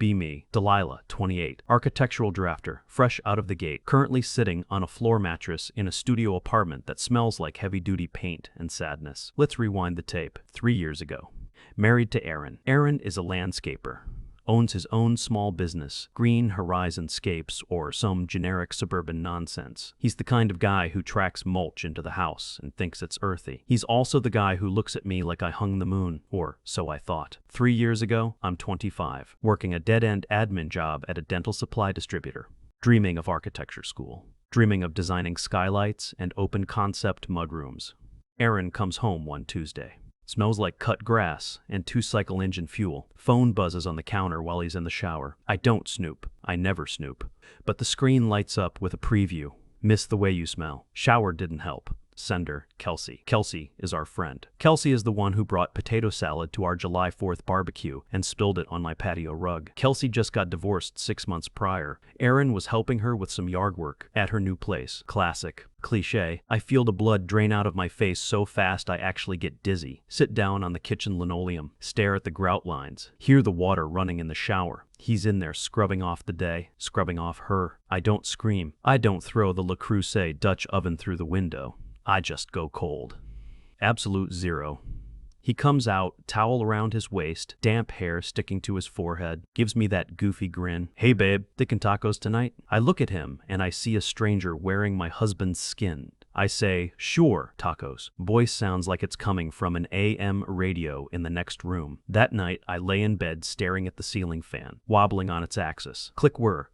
Be me, Delilah, 28, architectural drafter, fresh out of the gate, currently sitting on a floor mattress in a studio apartment that smells like heavy-duty paint and sadness. Let's rewind the tape. 3 years ago. Married to Aaron. Aaron is a landscaper. Owns his own small business, Green Horizonscapes, or some generic suburban nonsense. He's the kind of guy who tracks mulch into the house and thinks it's earthy. He's also the guy who looks at me like I hung the moon, or so I thought. 3 years ago, I'm 25, working a dead-end admin job at a dental supply distributor, dreaming of architecture school, dreaming of designing skylights and open-concept mudrooms. Aaron comes home one Tuesday. Smells like cut grass and two-cycle engine fuel. Phone buzzes on the counter while he's in the shower. I don't snoop. I never snoop. But the screen lights up with a preview. Miss the way you smell. Shower didn't help. Sender, Kelsey. Kelsey is our friend. Kelsey is the one who brought potato salad to our July 4th barbecue and spilled it on my patio rug. Kelsey just got divorced 6 months prior. Aaron was helping her with some yard work at her new place. Classic. Cliché. I feel the blood drain out of my face so fast I actually get dizzy. Sit down on the kitchen linoleum, stare at the grout lines, hear the water running in the shower. He's in there scrubbing off the day, scrubbing off her. I don't scream. I don't throw the Le Creuset Dutch oven through the window. I just go cold. Absolute zero. He comes out, towel around his waist, damp hair sticking to his forehead, gives me that goofy grin. Hey babe, thinking tacos tonight? I look at him and I see a stranger wearing my husband's skin. I say, sure, tacos. Voice sounds like it's coming from an AM radio in the next room. That night, I lay in bed staring at the ceiling fan, wobbling on its axis. Click whir,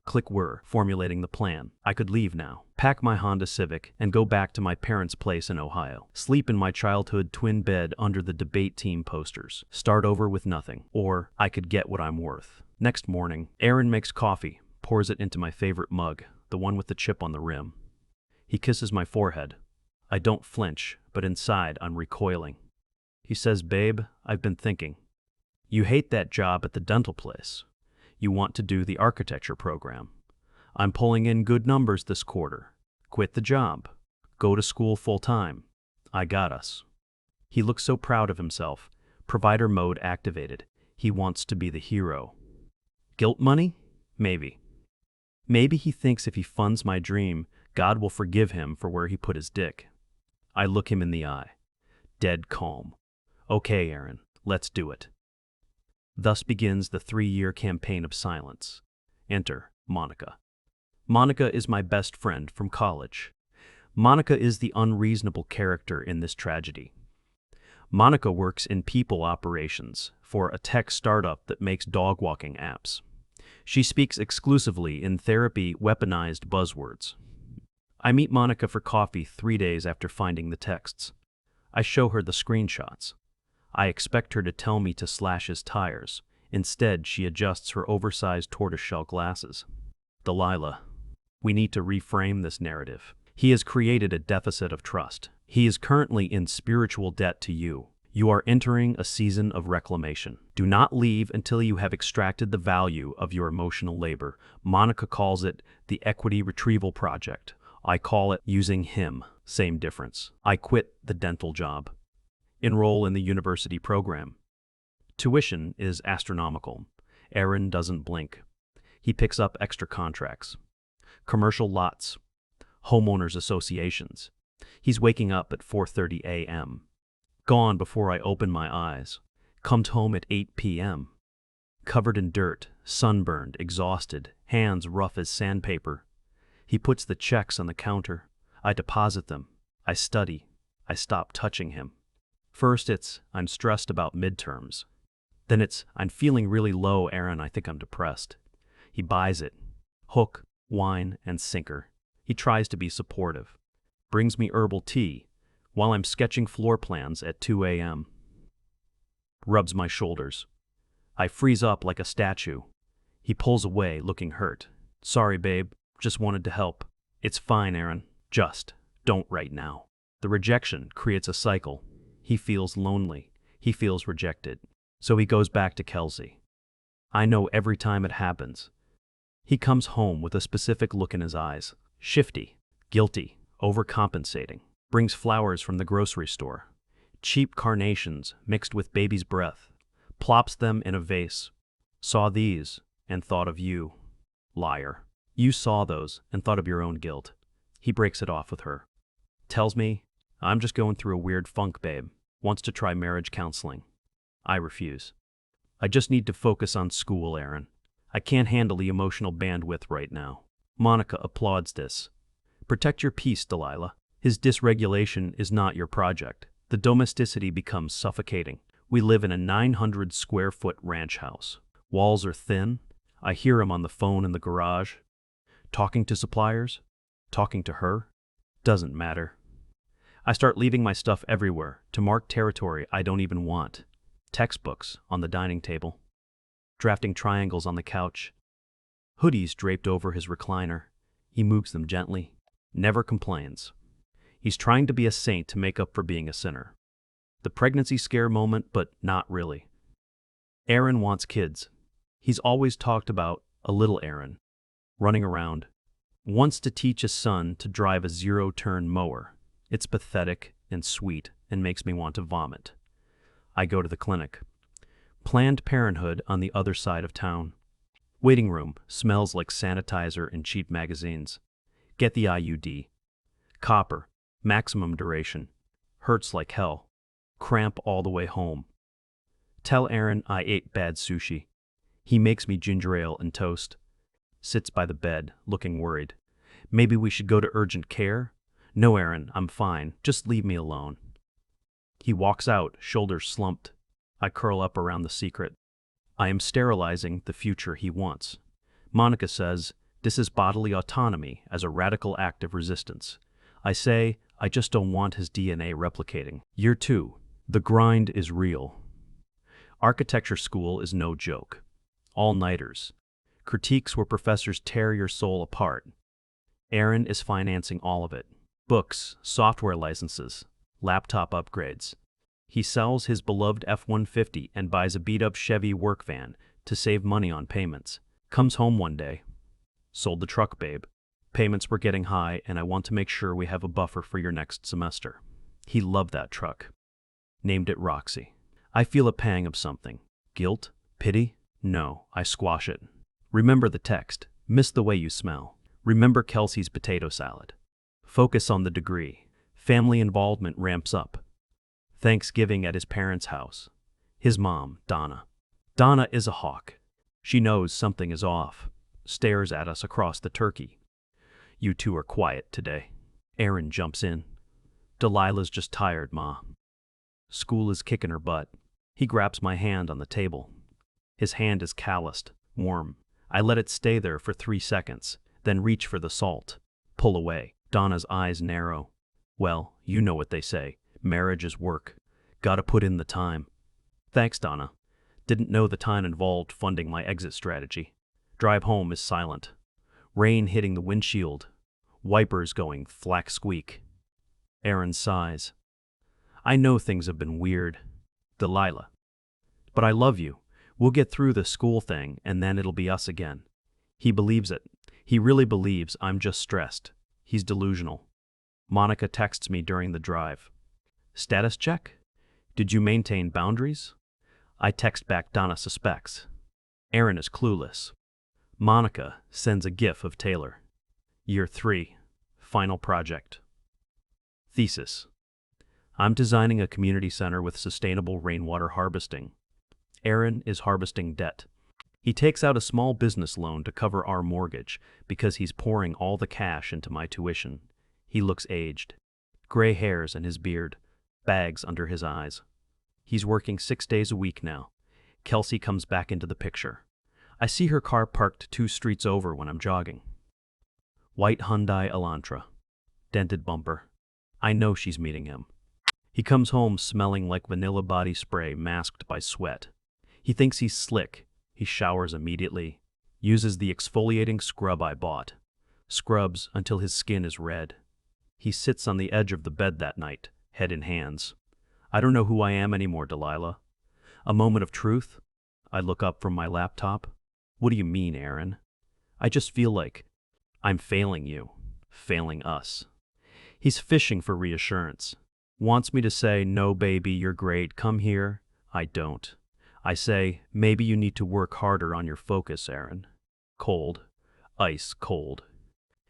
formulating the plan. I could leave now. Pack my Honda Civic and go back to my parents' place in Ohio. Sleep in my childhood twin bed under the debate team posters. Start over with nothing. Or I could get what I'm worth. Next morning, Aaron makes coffee, pours it into my favorite mug, the one with the chip on the rim. He kisses my forehead. I don't flinch, but inside I'm recoiling. He says, babe, I've been thinking. You hate that job at the dental place. You want to do the architecture program. I'm pulling in good numbers this quarter. Quit the job. Go to school full-time. I got us. He looks so proud of himself. Provider mode activated. He wants to be the hero. Guilt money? Maybe. Maybe he thinks if he funds my dream, God will forgive him for where he put his dick. I look him in the eye. Dead calm. Okay, Aaron, let's do it. Thus begins the 3-year campaign of silence. Enter Monica. Monica is my best friend from college. Monica is the unreasonable character in this tragedy. Monica works in people operations for a tech startup that makes dog walking apps. She speaks exclusively in therapy weaponized buzzwords. I meet Monica for coffee 3 days after finding the texts. I show her the screenshots. I expect her to tell me to slash his tires. Instead, she adjusts her oversized tortoiseshell glasses. Delilah, we need to reframe this narrative. He has created a deficit of trust. He is currently in spiritual debt to you. You are entering a season of reclamation. Do not leave until you have extracted the value of your emotional labor. Monica calls it the Equity Retrieval Project. I call it using him. Same difference. I quit the dental job. Enroll in the university program. Tuition is astronomical. Aaron doesn't blink. He picks up extra contracts. Commercial lots. Homeowners associations. He's waking up at 4:30 a.m. Gone before I open my eyes. Comes home at 8 p.m. Covered in dirt, sunburned, exhausted, hands rough as sandpaper. He puts the checks on the counter. I deposit them. I study. I stop touching him. First it's, I'm stressed about midterms. Then it's, I'm feeling really low, Aaron, I think I'm depressed. He buys it. Hook, line, and sinker. He tries to be supportive. Brings me herbal tea while I'm sketching floor plans at 2 a.m. Rubs my shoulders. I freeze up like a statue. He pulls away, looking hurt. Sorry, babe. Just wanted to help. It's fine, Aaron. Just don't right now. The rejection creates a cycle. He feels lonely. He feels rejected. So he goes back to Kelsey. I know every time it happens. He comes home with a specific look in his eyes. Shifty, guilty, overcompensating. Brings flowers from the grocery store. Cheap carnations mixed with baby's breath. Plops them in a vase. Saw these. and thought of you. Liar. You saw those and thought of your own guilt. He breaks it off with her. Tells me, I'm just going through a weird funk, babe. Wants to try marriage counseling. I refuse. I just need to focus on school, Aaron. I can't handle the emotional bandwidth right now. Monica applauds this. Protect your peace, Delilah. His dysregulation is not your project. The domesticity becomes suffocating. We live in a 900-square-foot ranch house. Walls are thin. I hear him on the phone in the garage. Talking to suppliers? Talking to her? Doesn't matter. I start leaving my stuff everywhere to mark territory I don't even want. Textbooks on the dining table. Drafting triangles on the couch. Hoodies draped over his recliner. He moves them gently. Never complains. He's trying to be a saint to make up for being a sinner. The pregnancy scare moment, but not really. Aaron wants kids. He's always talked about a little Aaron, running around. Wants to teach his son to drive a zero-turn mower. It's pathetic and sweet and makes me want to vomit. I go to the clinic. Planned Parenthood on the other side of town. Waiting room smells like sanitizer and cheap magazines. Get the IUD. Copper, maximum duration. Hurts like hell. Cramp all the way home. Tell Aaron I ate bad sushi. He makes me ginger ale and toast. Sits by the bed, looking worried. Maybe we should go to urgent care? No, Aaron, I'm fine. Just leave me alone. He walks out, shoulders slumped. I curl up around the secret. I am sterilizing the future he wants. Monica says, this is bodily autonomy as a radical act of resistance. I say, I just don't want his DNA replicating. Year 2. The grind is real. Architecture school is no joke. All-nighters. Critiques where professors tear your soul apart. Aaron is financing all of it. Books, software licenses, laptop upgrades. He sells his beloved F-150 and buys a beat-up Chevy work van to save money on payments. Comes home one day. Sold the truck, babe. Payments were getting high and I want to make sure we have a buffer for your next semester. He loved that truck. Named it Roxy. I feel a pang of something. Guilt? Pity? No, I squash it. Remember the text. Miss the way you smell. Remember Kelsey's potato salad. Focus on the degree. Family involvement ramps up. Thanksgiving at his parents' house. His mom, Donna. Donna is a hawk. She knows something is off. Stares at us across the turkey. You two are quiet today. Aaron jumps in. Delilah's just tired, Ma. School is kicking her butt. He grabs my hand on the table. His hand is calloused, warm. I let it stay there for 3 seconds, then reach for the salt. Pull away. Donna's eyes narrow. Well, you know what they say. Marriage is work. Gotta put in the time. Thanks, Donna. Didn't know the time involved funding my exit strategy. Drive home is silent. Rain hitting the windshield. Wipers going flack squeak. Aaron sighs. I know things have been weird. Delilah. But I love you. We'll get through the school thing and then it'll be us again. He believes it. He really believes I'm just stressed. He's delusional. Monica texts me during the drive. Status check? Did you maintain boundaries? I text back Donna suspects. Aaron is clueless. Monica sends a gif of Taylor. Year 3. Final project. Thesis. I'm designing a community center with sustainable rainwater harvesting. Aaron is harvesting debt. He takes out a small business loan to cover our mortgage because he's pouring all the cash into my tuition. He looks aged. Gray hairs in his beard, bags under his eyes. He's working 6 days a week now. Kelsey comes back into the picture. I see her car parked 2 streets over when I'm jogging. White Hyundai Elantra. Dented bumper. I know she's meeting him. He comes home smelling like vanilla body spray masked by sweat. He thinks he's slick. He showers immediately. Uses the exfoliating scrub I bought. Scrubs until his skin is red. He sits on the edge of the bed that night, head in hands. I don't know who I am anymore, Delilah. A moment of truth. I look up from my laptop. What do you mean, Aaron? I just feel like I'm failing you, failing us. He's fishing for reassurance. Wants me to say, no, baby, you're great, come here. I don't. I say, maybe you need to work harder on your focus, Aaron. Cold. Ice cold.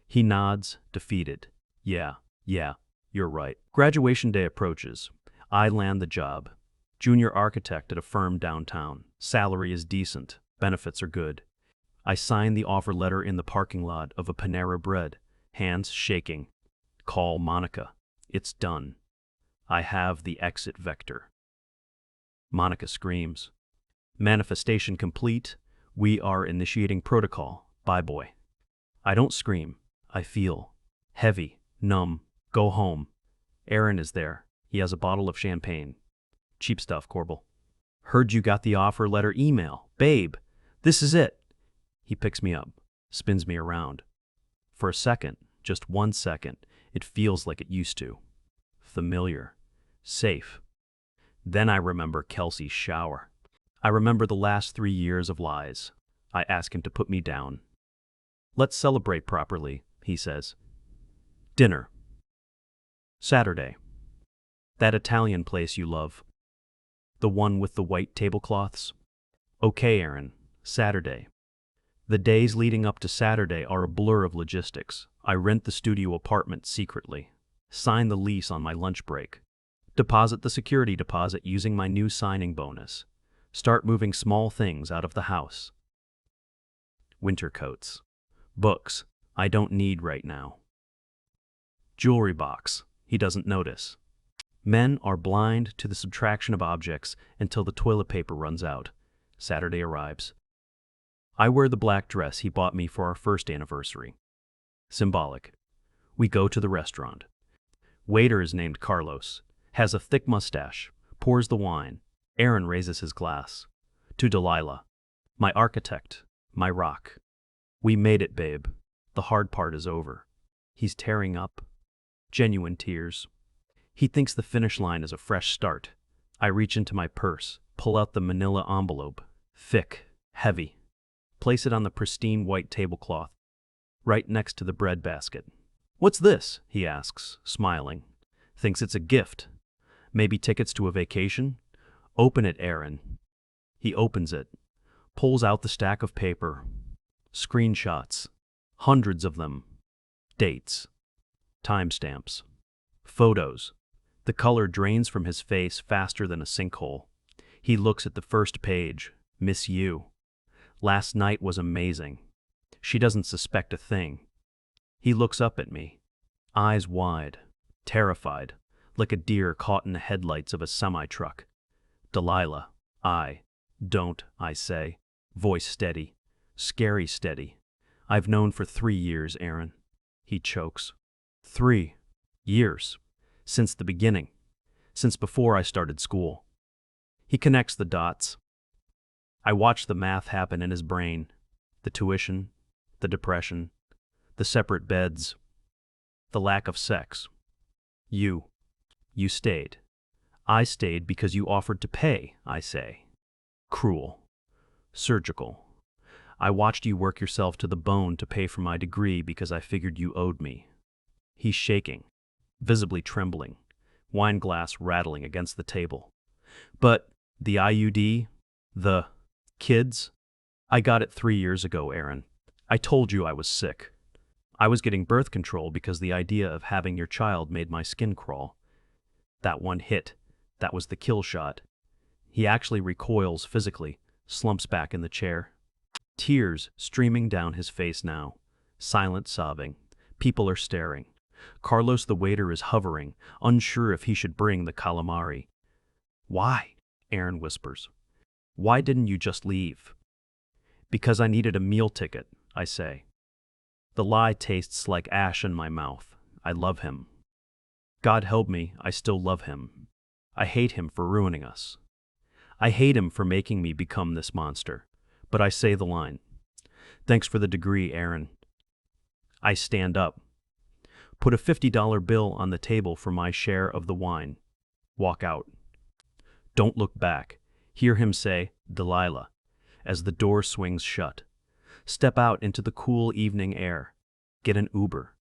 He nods, defeated. Yeah, you're right. Graduation day approaches. I land the job. Junior architect at a firm downtown. Salary is decent. Benefits are good. I sign the offer letter in the parking lot of a Panera Bread, hands shaking. Call Monica. It's done. I have the exit vector. Monica screams. Manifestation complete. We are initiating protocol. Bye, boy. I don't scream. I feel. Heavy. Numb. Go home. Aaron is there. He has a bottle of champagne. Cheap stuff, Corbel. Heard you got the offer letter email. Babe, this is it. He picks me up, spins me around. For a second, just 1 second, it feels like it used to. Familiar. Safe. Then I remember Kelsey's shower. I remember the last 3 years of lies. I ask him to put me down. Let's celebrate properly, he says. Dinner. Saturday. That Italian place you love. The one with the white tablecloths. Okay, Aaron. Saturday. The days leading up to Saturday are a blur of logistics. I rent the studio apartment secretly. Sign the lease on my lunch break. Deposit the security deposit using my new signing bonus. Start moving small things out of the house. Winter coats. Books I don't need right now. Jewelry box. He doesn't notice. Men are blind to the subtraction of objects until the toilet paper runs out. Saturday arrives. I wear the black dress he bought me for our first anniversary. Symbolic. We go to the restaurant. Waiter is named Carlos, has a thick mustache, pours the wine. Aaron raises his glass. To Delilah, my architect, my rock. We made it, babe. The hard part is over. He's tearing up. Genuine tears. He thinks the finish line is a fresh start. I reach into my purse, pull out the manila envelope. Thick, heavy. Place it on the pristine white tablecloth, right next to the bread basket. What's this? He asks, smiling. Thinks it's a gift. Maybe tickets to a vacation? Open it, Aaron. He opens it, pulls out the stack of paper. Screenshots. Hundreds of them. Dates. Timestamps. Photos. The color drains from his face faster than a sinkhole. He looks at the first page. Miss you. Last night was amazing. She doesn't suspect a thing. He looks up at me, eyes wide, terrified, like a deer caught in the headlights of a semi-truck. Delilah, I say, voice steady, scary steady. I've known for 3 years, Aaron. He chokes. 3 years. Since the beginning. Since before I started school. He connects the dots. I watch the math happen in his brain. The tuition, the depression, the separate beds, the lack of sex. You stayed. I stayed because you offered to pay, I say. Cruel. Surgical. I watched you work yourself to the bone to pay for my degree because I figured you owed me. He's shaking, visibly trembling, wine glass rattling against the table. But the IUD, the kids, I got it 3 years ago, Aaron. I told you I was sick. I was getting birth control because the idea of having your child made my skin crawl. That one hit. That was the kill shot. He actually recoils physically, slumps back in the chair. Tears streaming down his face now. Silent sobbing. People are staring. Carlos the waiter is hovering, unsure if he should bring the calamari. Why? Aaron whispers. Why didn't you just leave? Because I needed a meal ticket, I say. The lie tastes like ash in my mouth. I love him. God help me, I still love him. I hate him for ruining us. I hate him for making me become this monster. But I say the line. Thanks for the degree, Aaron. I stand up. Put a $50 bill on the table for my share of the wine. Walk out. Don't look back. Hear him say, Delilah, as the door swings shut. Step out into the cool evening air. Get an Uber.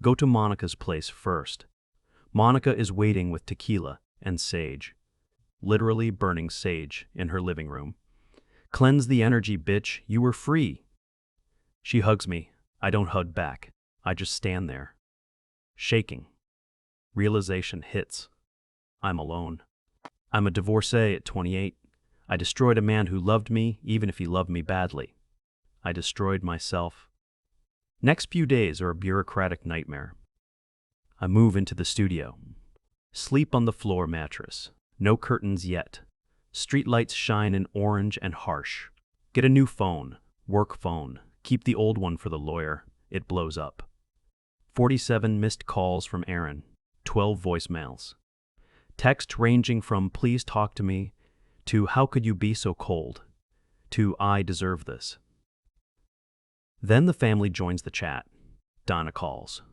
Go to Monica's place first. Monica is waiting with tequila and sage. literally burning sage in her living room. Cleanse the energy, bitch, you were free. She hugs me. I don't hug back. I just stand there, shaking. Realization hits. I'm alone. I'm a divorcee at 28. I destroyed a man who loved me, even if he loved me badly. I destroyed myself. Next few days are a bureaucratic nightmare. I move into the studio. Sleep on the floor mattress. No curtains yet. Streetlights shine in orange and harsh. Get a new phone. Work phone. Keep the old one for the lawyer. It blows up. 47 missed calls from Aaron. 12 voicemails. Text ranging from "please talk to me" to "how could you be so cold" to "I deserve this." Then the family joins the chat. Donna calls.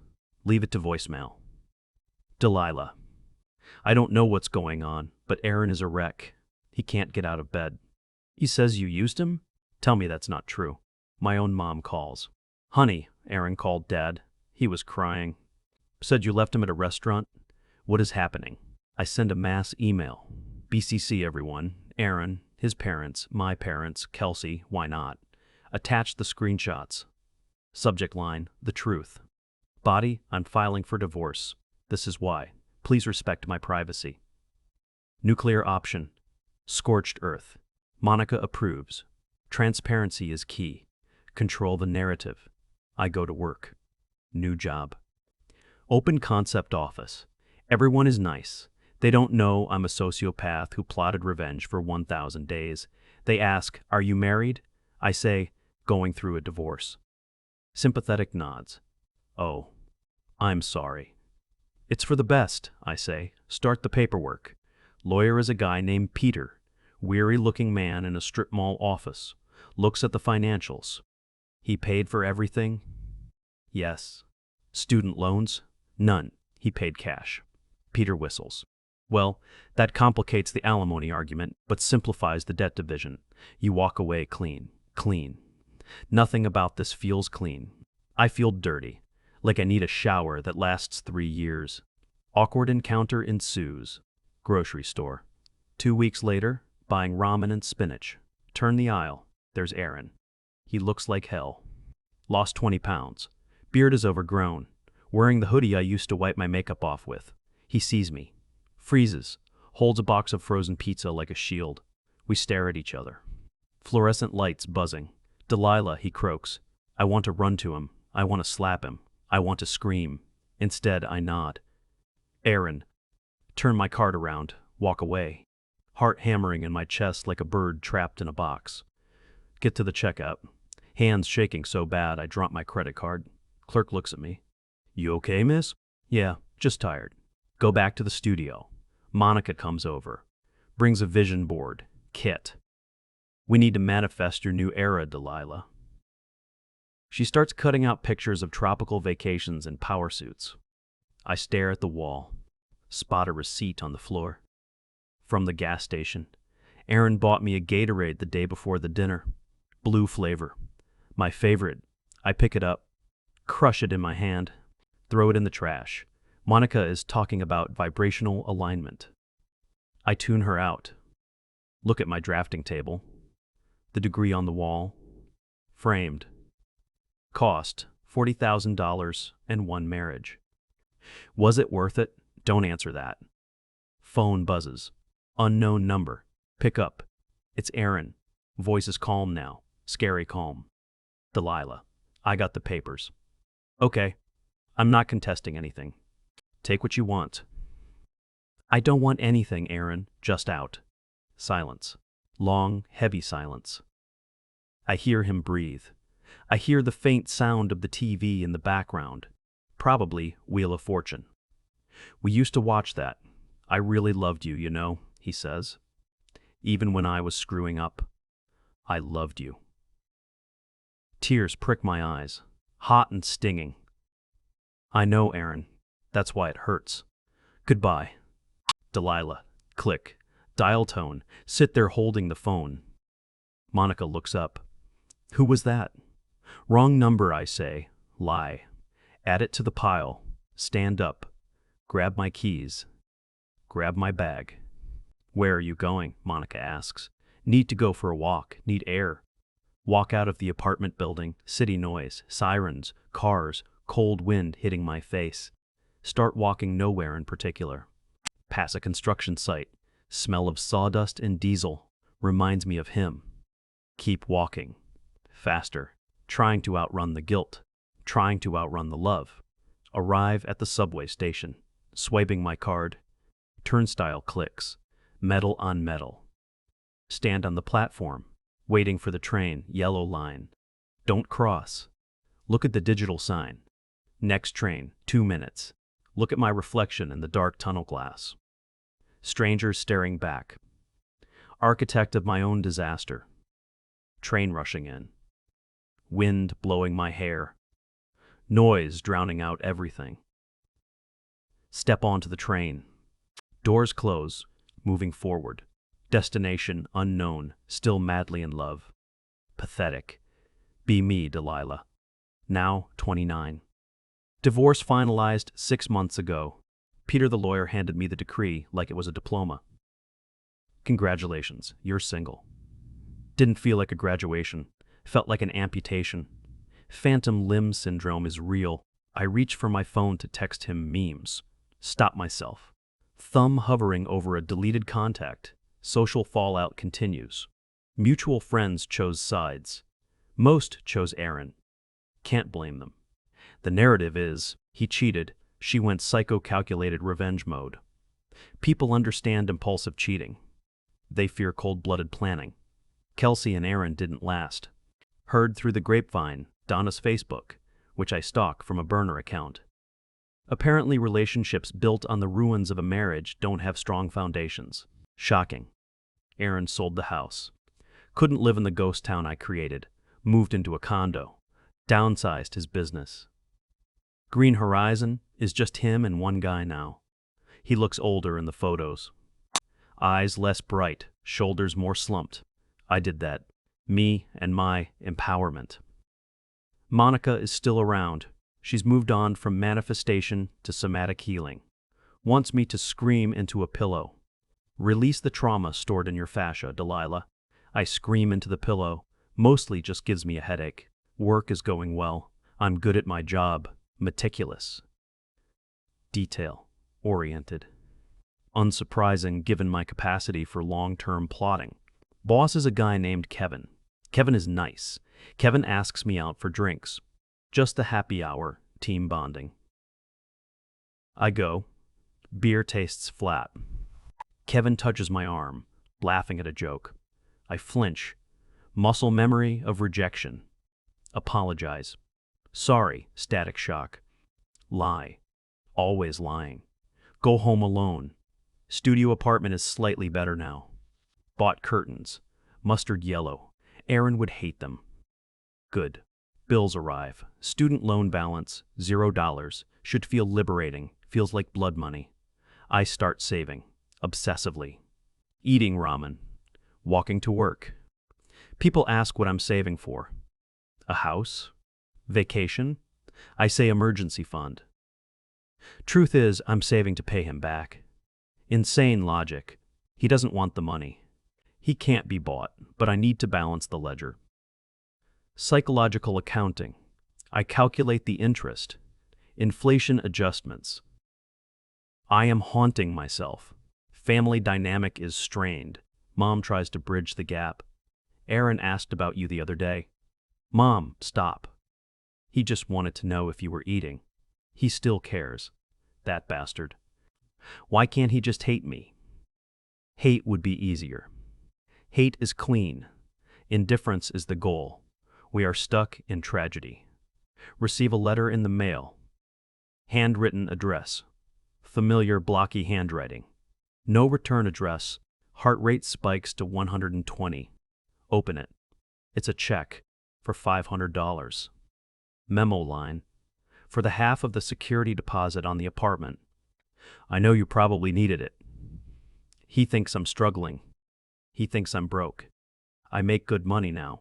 Leave it to voicemail. Delilah. I don't know what's going on, but Aaron is a wreck. He can't get out of bed. He says you used him? Tell me that's not true. My own mom calls. Honey, Aaron called Dad. He was crying. Said you left him at a restaurant? What is happening? I send a mass email. BCC everyone. Aaron, his parents, my parents, Kelsey, why not? Attach the screenshots. Subject line, the truth. Body, I'm filing for divorce. This is why. Please respect my privacy. Nuclear option. Scorched earth. Monica approves. Transparency is key. Control the narrative. I go to work. New job. Open concept office. Everyone is nice. They don't know I'm a sociopath who plotted revenge for 1,000 days. They ask, are you married? I say, going through a divorce. Sympathetic nods. Oh, I'm sorry. It's for the best, I say. Start the paperwork. Lawyer is a guy named Peter. Weary-looking man in a strip mall office. Looks at the financials. He paid for everything? Yes. Student loans? None. He paid cash. Peter whistles. Well, that complicates the alimony argument, but simplifies the debt division. You walk away clean. Clean. Nothing about this feels clean. I feel dirty, like I need a shower that lasts 3 years. Awkward encounter ensues. Grocery store. 2 weeks later, buying ramen and spinach. Turn the aisle. There's Aaron. He looks like hell. Lost 20 pounds. Beard is overgrown. Wearing the hoodie I used to wipe my makeup off with. He sees me. Freezes. Holds a box of frozen pizza like a shield. We stare at each other. Fluorescent lights buzzing. Delilah, he croaks. I want to run to him. I want to slap him. I want to scream. Instead, I nod. Aaron. Turn my card around. Walk away. Heart hammering in my chest like a bird trapped in a box. Get to the checkout. Hands shaking so bad I drop my credit card. Clerk looks at me. You okay, miss? Yeah, just tired. Go back to the studio. Monica comes over. Brings a vision board. Kit. We need to manifest your new era, Delilah. She starts cutting out pictures of tropical vacations in power suits. I stare at the wall. Spot a receipt on the floor. From the gas station. Aaron bought me a Gatorade the day before the dinner. Blue flavor. My favorite. I pick it up. Crush it in my hand. Throw it in the trash. Monica is talking about vibrational alignment. I tune her out. Look at my drafting table. The degree on the wall. Framed. Cost $40,000 and 1 marriage. Was it worth it? Don't answer that. Phone buzzes. Unknown number. Pick up. It's Aaron. Voice is calm now. Scary calm. Delilah. I got the papers. Okay. I'm not contesting anything. Take what you want. I don't want anything, Aaron. Just out. Silence. Long, heavy silence. I hear him breathe. I hear the faint sound of the TV in the background. Probably Wheel of Fortune. We used to watch that. I really loved you, you know, he says. Even when I was screwing up, I loved you. Tears prick my eyes, hot and stinging. I know, Aaron. That's why it hurts. Goodbye. Delilah. Click. Dial tone. Sit there holding the phone. Monica looks up. Who was that? Wrong number, I say. Lie. Add it to the pile. Stand up. Grab my keys. Grab my bag. Where are you going? Monica asks. Need to go for a walk. Need air. Walk out of the apartment building, city noise, sirens, cars, cold wind hitting my face. Start walking nowhere in particular. Pass a construction site. Smell of sawdust and diesel. Reminds me of him. Keep walking. Faster. Trying to outrun the guilt. Trying to outrun the love. Arrive at the subway station. Swiping my card. Turnstile clicks. Metal on metal. Stand on the platform. Waiting for the train, yellow line. Don't cross. Look at the digital sign. Next train, 2 minutes. Look at my reflection in the dark tunnel glass. Strangers staring back. Architect of my own disaster. Train rushing in. Wind blowing my hair. Noise drowning out everything. Step onto the train. Doors close, moving forward. Destination unknown, still madly in love. Pathetic. Be me, Delilah. Now 29. Divorce finalized 6 months ago. Peter the lawyer handed me the decree like it was a diploma. Congratulations, you're single. Didn't feel like a graduation. Felt like an amputation. Phantom limb syndrome is real. I reach for my phone to text him memes. Stop myself. Thumb hovering over a deleted contact. Social fallout continues. Mutual friends chose sides. Most chose Aaron. Can't blame them. The narrative is, he cheated, she went psycho-calculated revenge mode. People understand impulsive cheating. They fear cold-blooded planning. Kelsey and Aaron didn't last. Heard through the grapevine, Donna's Facebook, which I stalk from a burner account. Apparently relationships built on the ruins of a marriage don't have strong foundations. Shocking. Aaron sold the house. Couldn't live in the ghost town I created. Moved into a condo. Downsized his business. Green Horizon is just him and one guy now. He looks older in the photos. Eyes less bright, shoulders more slumped. I did that. Me and my empowerment. Monica is still around. She's moved on from manifestation to somatic healing. Wants me to scream into a pillow. Release the trauma stored in your fascia, Delilah. I scream into the pillow. Mostly just gives me a headache. Work is going well. I'm good at my job. Meticulous. Detail-oriented. Unsurprising given my capacity for long-term plotting. Boss is a guy named Kevin. Kevin is nice. Kevin asks me out for drinks. Just a happy hour, team bonding. I go. Beer tastes flat. Kevin touches my arm, laughing at a joke. I flinch. Muscle memory of rejection. Apologize. Sorry, static shock. Lie. Always lying. Go home alone. Studio apartment is slightly better now. Bought curtains. Mustard yellow. Aaron would hate them. Good. Bills arrive. Student loan balance, $0. Should feel liberating. Feels like blood money. I start saving. Obsessively. Eating ramen. Walking to work. People ask what I'm saving for. A house? Vacation? I say emergency fund. Truth is, I'm saving to pay him back. Insane logic. He doesn't want the money. He can't be bought, but I need to balance the ledger. Psychological accounting. I calculate the interest. Inflation adjustments. I am haunting myself. Family dynamic is strained. Mom tries to bridge the gap. Aaron asked about you the other day. Mom, stop. He just wanted to know if you were eating. He still cares. That bastard. Why can't he just hate me? Hate would be easier. Hate is clean. Indifference is the goal. We are stuck in tragedy. Receive a letter in the mail. Handwritten address. Familiar blocky handwriting. No return address. Heart rate spikes to 120. Open it. It's a check for $500. Memo line. For the half of the security deposit on the apartment. I know you probably needed it. He thinks I'm struggling. He thinks I'm broke. I make good money now.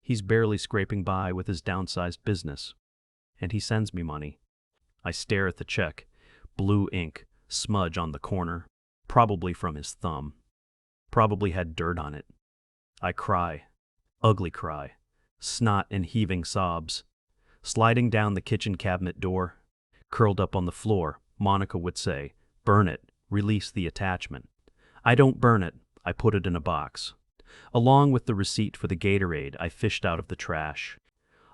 He's barely scraping by with his downsized business. And he sends me money. I stare at the check. Blue ink, smudge on the corner, probably from his thumb. Probably had dirt on it. I cry. Ugly cry. Snot and heaving sobs. Sliding down the kitchen cabinet door. Curled up on the floor, Monica would say, "Burn it. Release the attachment." I don't burn it. I put it in a box. Along with the receipt for the Gatorade I fished out of the trash.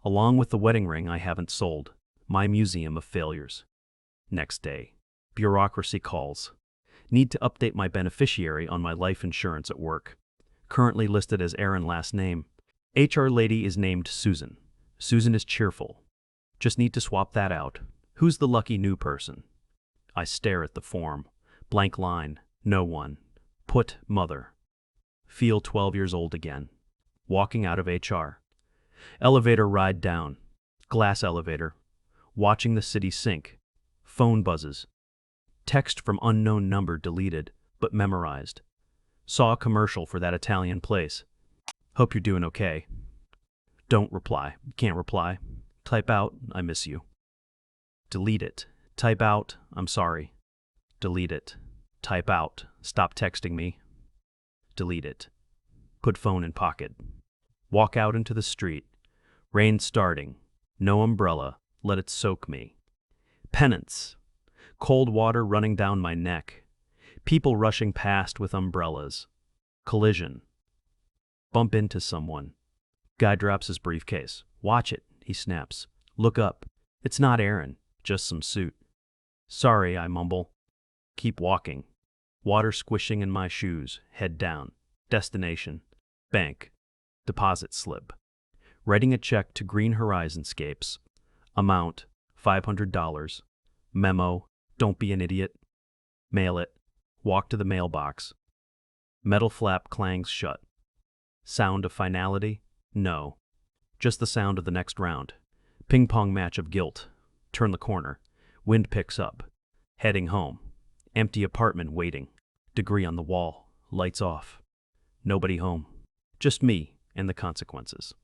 Along with the wedding ring I haven't sold. My museum of failures. Next day. Bureaucracy calls. Need to update my beneficiary on my life insurance at work. Currently listed as Aaron last name. HR lady is named Susan. Susan is cheerful. Just need to swap that out. Who's the lucky new person? I stare at the form. Blank line. No one. Put mother. Feel 12 years old again. Walking out of HR. Elevator ride down. Glass elevator. Watching the city sink. Phone buzzes. Text from unknown number deleted, but memorized. Saw a commercial for that Italian place. Hope you're doing okay. Don't reply. Can't reply. Type out, I miss you. Delete it. Type out, I'm sorry. Delete it. Type out, stop texting me. Delete it. Put phone in pocket. Walk out into the street. Rain starting. No umbrella. Let it soak me. Penance. Cold water running down my neck. People rushing past with umbrellas. Collision. Bump into someone. Guy drops his briefcase. Watch it, he snaps. Look up. It's not Aaron, just some suit. Sorry, I mumble. Keep walking. Water squishing in my shoes, head down. Destination. Bank. Deposit slip. Writing a check to Green Horizonscapes. Amount, $500. Memo, don't be an idiot. Mail it. Walk to the mailbox. Metal flap clangs shut. Sound of finality? No. Just the sound of the next round. Ping-pong match of guilt. Turn the corner. Wind picks up. Heading home. Empty apartment waiting. Degree on the wall. Lights off. Nobody home. Just me and the consequences.